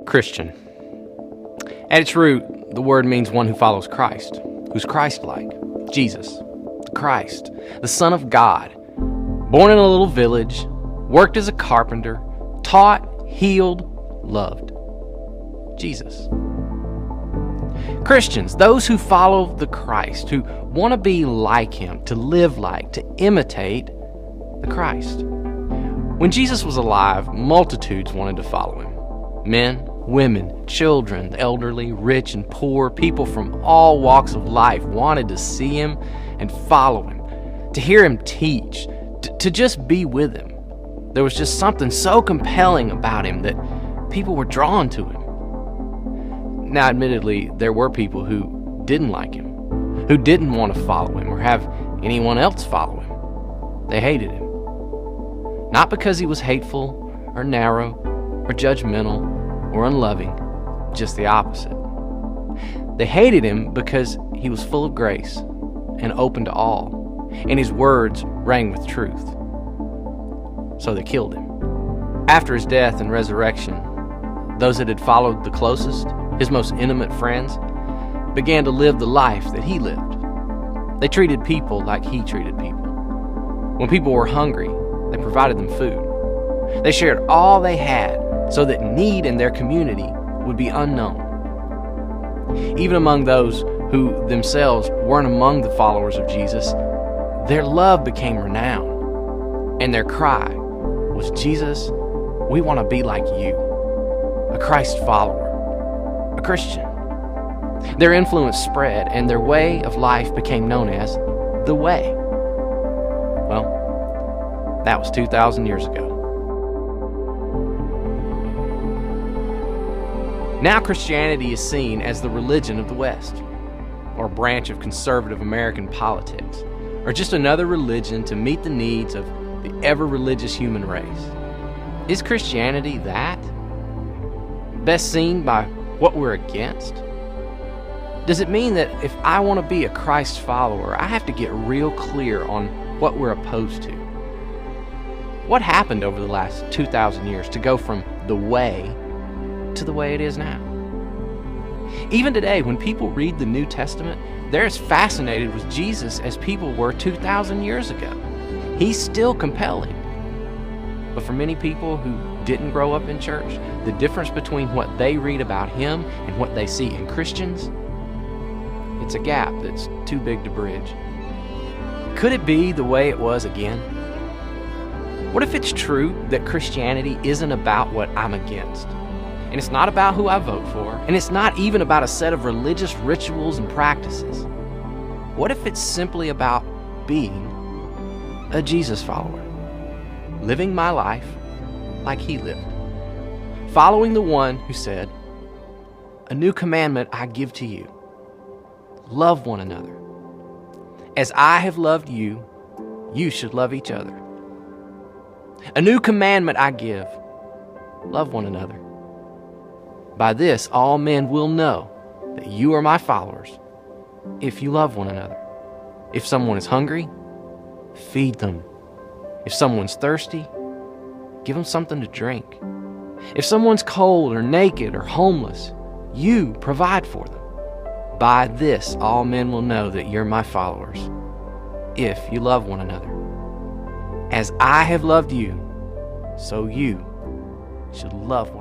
Christian. At its root, the word means one who follows Christ, who's Christ-like. Jesus, the Christ, the Son of God, born in a little village, worked as a carpenter, taught, healed, loved. Jesus. Christians, those who follow the Christ, who want to be like Him, to live like, to imitate the Christ. When Jesus was alive, multitudes wanted to follow Him. Men, women, children, the elderly, rich and poor, people from all walks of life wanted to see Him and follow Him, to hear Him teach, to just be with Him. There was just something so compelling about Him that people were drawn to Him. Now, admittedly, there were people who didn't like Him, who didn't want to follow Him or have anyone else follow Him. They hated Him. Not because He was hateful or narrow or judgmental or unloving, just the opposite. They hated Him because He was full of grace and open to all, and His words rang with truth. So they killed Him. After His death and resurrection, those that had followed the closest, His most intimate friends, began to live the life that He lived. They treated people like He treated people. When people were hungry, they provided them food. They shared all they had so that need in their community would be unknown. Even among those who themselves weren't among the followers of Jesus, their love became renowned, and their cry was, "Jesus, we want to be like you," a Christ follower, a Christian. Their influence spread, and their way of life became known as the Way. Well, that was 2,000 years ago. Now Christianity is seen as the religion of the West, or a branch of conservative American politics, or just another religion to meet the needs of the ever-religious human race. Is Christianity that? Best seen by what we're against? Does it mean that if I want to be a Christ follower, I have to get real clear on what we're opposed to? What happened over the last 2,000 years to go from the way to the way it is now? Even today, when people read the New Testament, they're as fascinated with Jesus as people were 2,000 years ago. He's still compelling. But for many people who didn't grow up in church, the difference between what they read about Him and what they see in Christians, it's a gap that's too big to bridge. Could it be the way it was again? What if it's true that Christianity isn't about what I'm against? And it's not about who I vote for, and it's not even about a set of religious rituals and practices. What if it's simply about being a Jesus follower, living my life like He lived, following the one who said, "A new commandment I give to you, love one another. As I have loved you, you should love each other. A new commandment I give, love one another. By this all men will know that you are my followers, if you love one another. If someone is hungry, feed them. If someone's thirsty, give them something to drink. If someone's cold or naked or homeless, you provide for them. By this all men will know that you're my followers, if you love one another. As I have loved you, so you should love one another."